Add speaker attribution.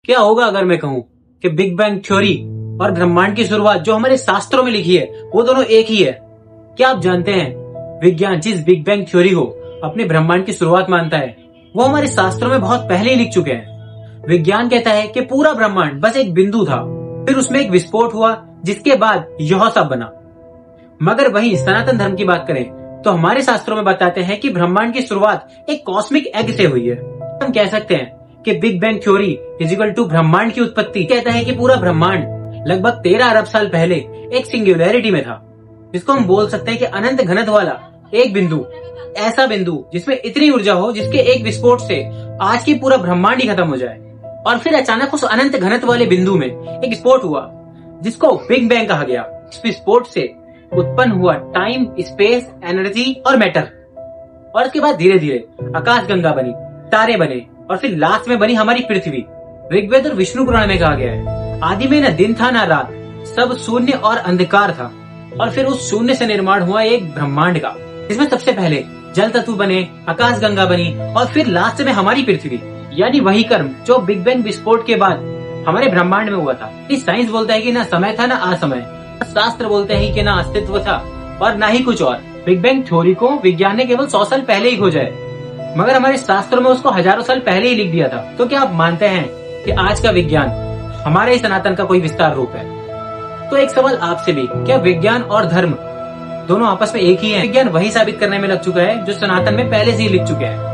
Speaker 1: क्या होगा अगर मैं कहूँ कि बिग बैंग थ्योरी और ब्रह्मांड की शुरुआत जो हमारे शास्त्रों में लिखी है वो दोनों एक ही है। क्या आप जानते हैं विज्ञान जिस बिग बैंग थ्योरी को अपने ब्रह्मांड की शुरुआत मानता है वो हमारे शास्त्रों में बहुत पहले ही लिख चुके हैं। विज्ञान कहता है कि पूरा ब्रह्मांड बस एक बिंदु था, फिर उसमें एक विस्फोट हुआ जिसके बाद यह सब बना। मगर वहीं सनातन धर्म की बात करें तो हमारे शास्त्रों में बताते हैं कि ब्रह्मांड की शुरुआत एक कॉस्मिक एग से हुई है। हम कह सकते हैं कि big bang theory is equal to ब्रह्मांड की उत्पत्ति कहता है कि पूरा ब्रह्मांड लगभग 13 अरब साल पहले एक सिंगुलैरिटी में था, जिसको हम बोल सकते हैं कि अनंत घनत्व वाला एक बिंदु, ऐसा बिंदु जिसमें इतनी ऊर्जा हो जिसके एक विस्फोट से आज की पूरा ब्रह्मांड ही खत्म हो जाए। और फिर अचानक उस अनंत घनत्व वाले बिंदु में एक विस्फोट हुआ जिसको बिग बैंग कहा गया। इस विस्फोट से उत्पन्न हुआ टाइम, स्पेस, एनर्जी और मैटर, और इसके बाद धीरे धीरे आकाश गंगा बनी, तारे बने और फिर लास्ट में बनी हमारी पृथ्वी। ऋग्वेद और विष्णु पुराण में कहा गया है आदि में न दिन था न रात, सब शून्य और अंधकार था। और फिर उस शून्य से निर्माण हुआ एक ब्रह्मांड का, जिसमें सबसे पहले जल तत्व बने, आकाश गंगा बनी और फिर लास्ट में हमारी पृथ्वी। यानी वही कर्म जो बिग बैंग विस्फोट के बाद हमारे ब्रह्मांड में हुआ था। इस साइंस बोलता है कि ना समय था ना असमय, शास्त्र बोलते हैं कि ना अस्तित्व था और ना ही कुछ और। बिग बैंग थ्योरी को विज्ञान ने केवल 100 साल पहले ही खोजा है, मगर हमारे शास्त्रों में उसको हजारों साल पहले ही लिख दिया था। तो क्या आप मानते हैं कि आज का विज्ञान हमारे ही सनातन का कोई विस्तार रूप है? तो एक सवाल आपसे भी, क्या विज्ञान और धर्म दोनों आपस में एक ही हैं? विज्ञान वही साबित करने में लग चुका है जो सनातन में पहले से ही लिख चुके हैं।